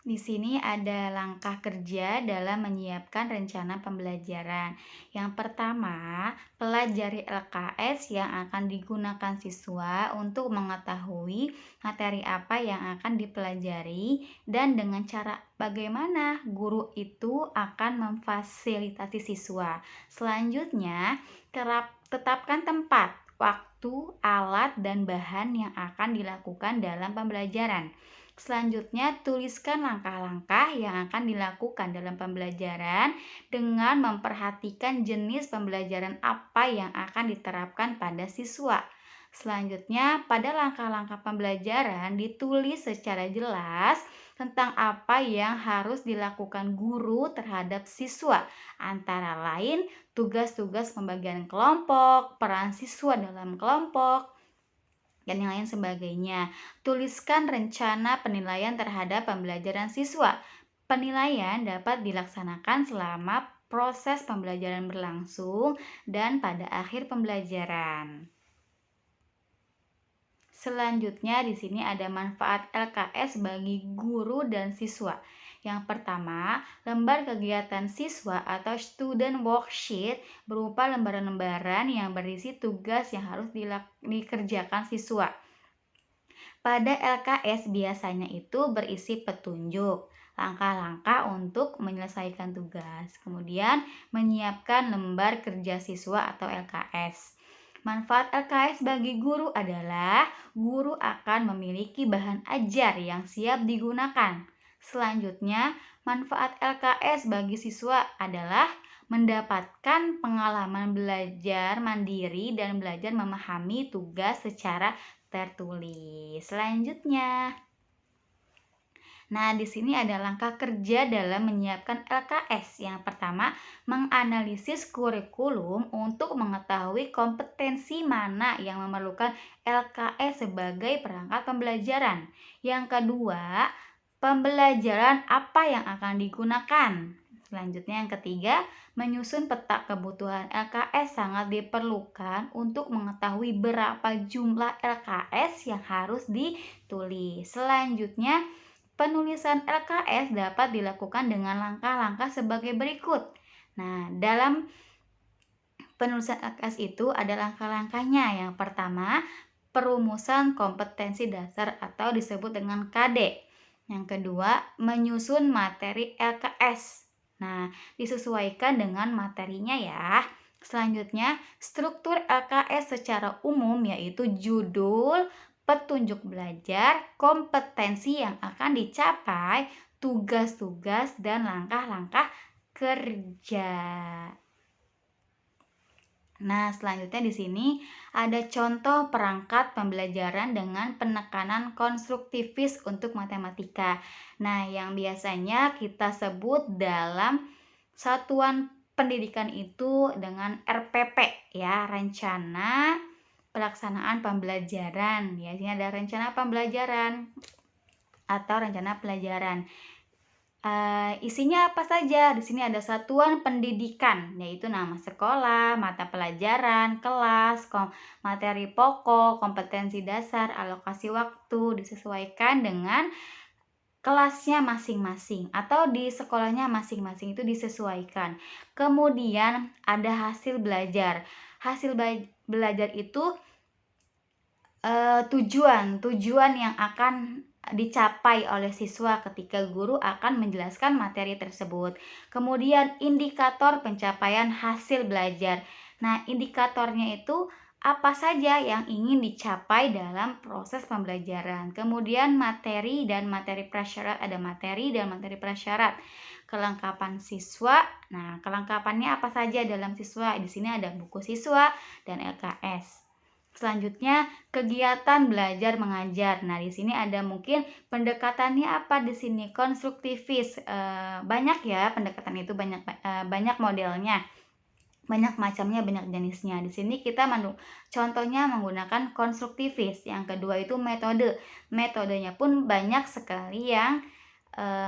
Di sini ada langkah kerja dalam menyiapkan rencana pembelajaran. Yang pertama, pelajari LKS yang akan digunakan siswa untuk mengetahui materi apa yang akan dipelajari dan dengan cara bagaimana guru itu akan memfasilitasi siswa. Selanjutnya, tetapkan tempat, waktu, alat, dan bahan yang akan dilakukan dalam pembelajaran. Selanjutnya, tuliskan langkah-langkah yang akan dilakukan dalam pembelajaran dengan memperhatikan jenis pembelajaran apa yang akan diterapkan pada siswa. Selanjutnya, pada langkah-langkah pembelajaran ditulis secara jelas tentang apa yang harus dilakukan guru terhadap siswa, antara lain tugas-tugas pembagian kelompok, peran siswa dalam kelompok, dan yang lain sebagainya. Tuliskan rencana penilaian terhadap pembelajaran siswa. Penilaian dapat dilaksanakan selama proses pembelajaran berlangsung dan pada akhir pembelajaran. Selanjutnya di sini ada manfaat LKS bagi guru dan siswa. Yang pertama, lembar kegiatan siswa atau student worksheet berupa lembaran-lembaran yang berisi tugas yang harus dikerjakan siswa. Pada LKS biasanya itu berisi petunjuk, langkah-langkah untuk menyelesaikan tugas, kemudian menyiapkan lembar kerja siswa atau LKS. Manfaat LKS bagi guru adalah guru akan memiliki bahan ajar yang siap digunakan. Selanjutnya, manfaat LKS bagi siswa adalah mendapatkan pengalaman belajar mandiri dan belajar memahami tugas secara tertulis. Selanjutnya, nah di sini ada langkah kerja dalam menyiapkan LKS. Yang pertama, menganalisis kurikulum untuk mengetahui kompetensi mana yang memerlukan LKS sebagai perangkat pembelajaran. Yang kedua, pembelajaran apa yang akan digunakan. Selanjutnya yang ketiga, menyusun peta kebutuhan LKS sangat diperlukan untuk mengetahui berapa jumlah LKS yang harus ditulis. Selanjutnya, penulisan LKS dapat dilakukan dengan langkah-langkah sebagai berikut. Nah, dalam penulisan LKS itu ada langkah-langkahnya. Yang pertama, perumusan kompetensi dasar atau disebut dengan KD. Yang kedua, menyusun materi LKS. Nah, disesuaikan dengan materinya ya. Selanjutnya, struktur LKS secara umum yaitu judul, petunjuk belajar, kompetensi yang akan dicapai, tugas-tugas, dan langkah-langkah kerja. Nah, selanjutnya di sini ada contoh perangkat pembelajaran dengan penekanan konstruktivis untuk matematika. Nah, yang biasanya kita sebut dalam satuan pendidikan itu dengan RPP ya, rencana pelaksanaan pembelajaran. Ya, ini ada rencana pembelajaran atau rencana pelajaran. Isinya apa saja? Di sini ada satuan pendidikan, yaitu nama sekolah, mata pelajaran, kelas, materi pokok, kompetensi dasar, alokasi waktu, disesuaikan dengan kelasnya masing-masing atau di sekolahnya masing-masing itu disesuaikan. Kemudian ada hasil belajar. Hasil belajar itu tujuan yang akan dicapai oleh siswa ketika guru akan menjelaskan materi tersebut. Kemudian indikator pencapaian hasil belajar. Nah, indikatornya itu apa saja yang ingin dicapai dalam proses pembelajaran. Kemudian materi dan materi prasyarat, ada materi dan materi prasyarat. Kelengkapan siswa. Nah, kelengkapannya apa saja dalam siswa? Di sini ada buku siswa dan LKS. Selanjutnya, kegiatan belajar mengajar. Nah, di sini ada mungkin pendekatannya apa di sini? Konstruktivis. Banyak ya pendekatan itu, banyak modelnya. Banyak macamnya, banyak jenisnya. Di sini kita contohnya menggunakan konstruktivis. Yang kedua itu metode. Metodenya pun banyak sekali yang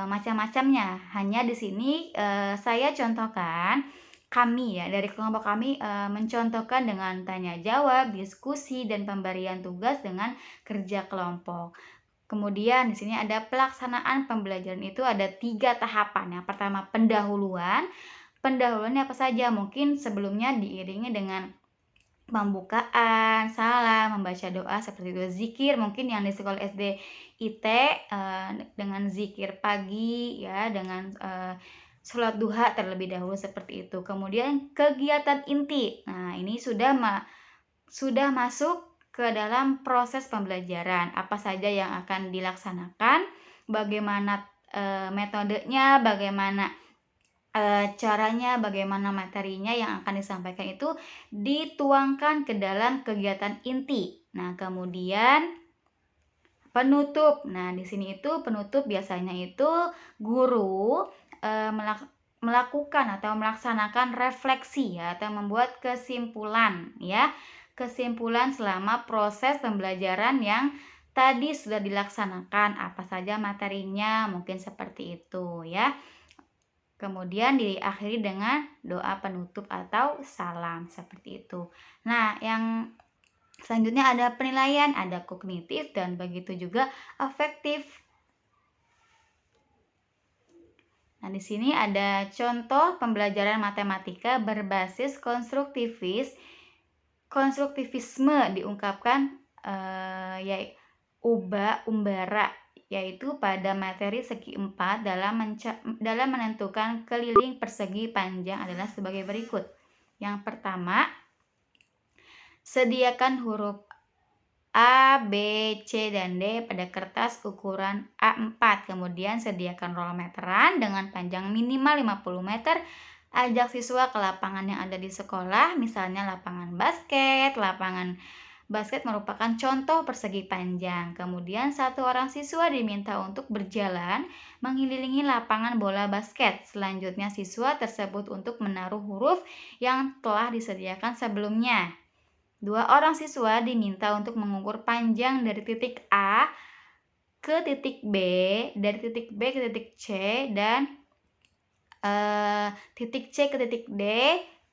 macam-macamnya. Hanya di sini saya contohkan kami ya, dari kelompok kami mencontohkan dengan tanya jawab, diskusi, dan pemberian tugas dengan kerja kelompok. Kemudian di sini ada pelaksanaan pembelajaran itu ada 3 tahapan. Yang pertama pendahuluan. Pendahuluannya apa saja? Mungkin sebelumnya diiringi dengan pembukaan, salam, membaca doa seperti itu. Zikir mungkin yang di sekolah SD IT dengan zikir pagi ya, dengan sholat duha terlebih dahulu seperti itu. Kemudian kegiatan inti. Nah, ini sudah masuk ke dalam proses pembelajaran. Apa saja yang akan dilaksanakan, bagaimana metodenya, bagaimana caranya, bagaimana materinya yang akan disampaikan itu dituangkan ke dalam kegiatan inti. Nah, kemudian penutup. Nah, di sini itu penutup biasanya itu guru melakukan atau melaksanakan refleksi ya, atau membuat kesimpulan ya. Kesimpulan selama proses pembelajaran yang tadi sudah dilaksanakan, apa saja materinya, mungkin seperti itu ya. Kemudian diakhiri dengan doa penutup atau salam seperti itu. Nah, yang selanjutnya ada penilaian, ada kognitif dan begitu juga afektif. Nah, di sini ada contoh pembelajaran matematika berbasis konstruktivisme diungkapkan Umbara, yaitu pada materi segi 4 dalam menentukan keliling persegi panjang adalah sebagai berikut. Yang pertama, sediakan huruf A, B, C, dan D pada kertas ukuran A4. Kemudian sediakan roll meteran dengan panjang minimal 50 meter. Ajak siswa ke lapangan yang ada di sekolah, misalnya lapangan basket. Lapangan basket merupakan contoh persegi panjang. Kemudian satu orang siswa diminta untuk berjalan mengelilingi lapangan bola basket. Selanjutnya siswa tersebut untuk menaruh huruf yang telah disediakan sebelumnya. 2 orang siswa diminta untuk mengukur panjang dari titik A ke titik B, dari titik B ke titik C, dan titik C ke titik D,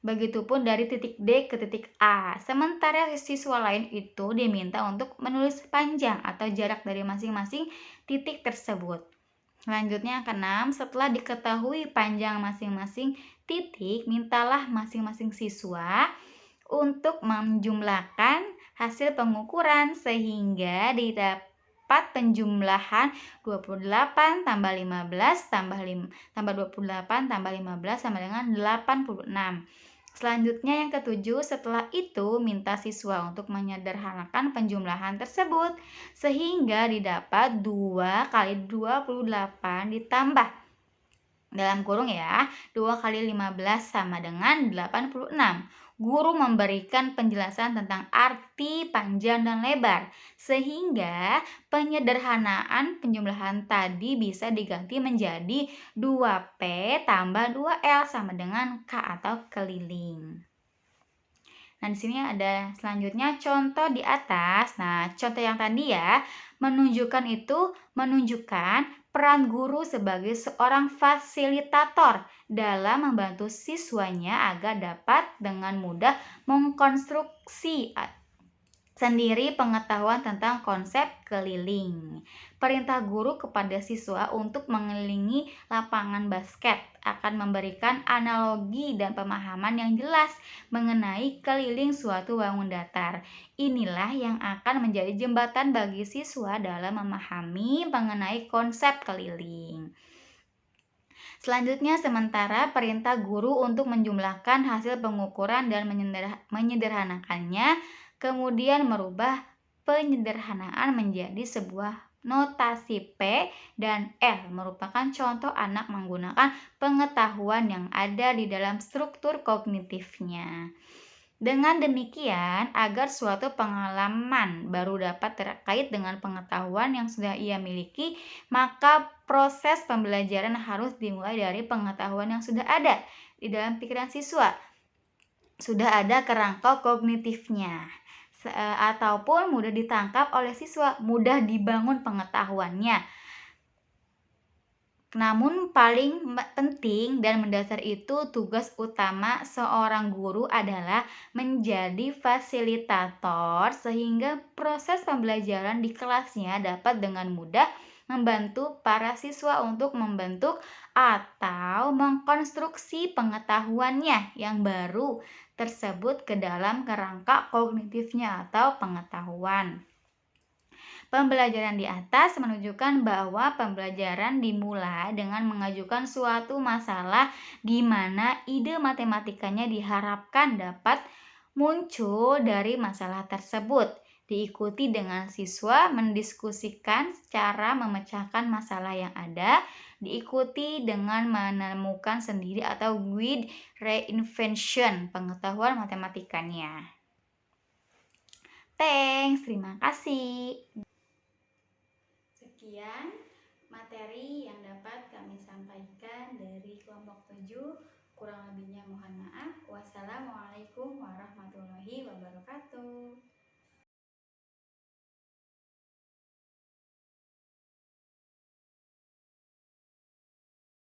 begitupun dari titik D ke titik A. Sementara siswa lain itu diminta untuk menulis panjang atau jarak dari masing-masing titik tersebut. Selanjutnya yang keenam, setelah diketahui panjang masing-masing titik, mintalah masing-masing siswa untuk menjumlahkan hasil pengukuran sehingga didapat penjumlahan 28 tambah 15 tambah 28 tambah 15 sama dengan 86. Selanjutnya yang ketujuh, setelah itu minta siswa untuk menyederhanakan penjumlahan tersebut sehingga didapat 2 kali 28 ditambah dalam kurung ya 2 kali 15 sama dengan 86. Guru memberikan penjelasan tentang arti panjang dan lebar sehingga penyederhanaan penjumlahan tadi bisa diganti menjadi 2P tambah 2L sama dengan K atau keliling. Nah, di sini ada selanjutnya contoh di atas. Nah, contoh yang tadi ya, menunjukkan peran guru sebagai seorang fasilitator dalam membantu siswanya agar dapat dengan mudah mengkonstruksi sendiri pengetahuan tentang konsep keliling. Perintah guru kepada siswa untuk mengelilingi lapangan basket akan memberikan analogi dan pemahaman yang jelas mengenai keliling suatu bangun datar. Inilah yang akan menjadi jembatan bagi siswa dalam memahami mengenai konsep keliling. Selanjutnya, sementara perintah guru untuk menjumlahkan hasil pengukuran dan menyederhanakannya, kemudian merubah penyederhanaan menjadi sebuah notasi P dan L, merupakan contoh anak menggunakan pengetahuan yang ada di dalam struktur kognitifnya. Dengan demikian, agar suatu pengalaman baru dapat terkait dengan pengetahuan yang sudah ia miliki, maka proses pembelajaran harus dimulai dari pengetahuan yang sudah ada di dalam pikiran siswa. Sudah ada kerangka kognitifnya, ataupun mudah ditangkap oleh siswa, mudah dibangun pengetahuannya. Namun paling penting dan mendasar itu tugas utama seorang guru adalah menjadi fasilitator sehingga proses pembelajaran di kelasnya dapat dengan mudah membantu para siswa untuk membentuk atau mengkonstruksi pengetahuannya yang baru tersebut ke dalam kerangka kognitifnya atau pengetahuan. Pembelajaran di atas menunjukkan bahwa pembelajaran dimulai dengan mengajukan suatu masalah di mana ide matematikanya diharapkan dapat muncul dari masalah tersebut. Diikuti dengan siswa mendiskusikan cara memecahkan masalah yang ada, diikuti dengan menemukan sendiri atau with reinvention pengetahuan matematikanya. Thanks, terima kasih. Sekian materi yang dapat kami sampaikan dari kelompok 7. Kurang lebihnya mohon maaf. Wassalamualaikum warahmatullahi wabarakatuh.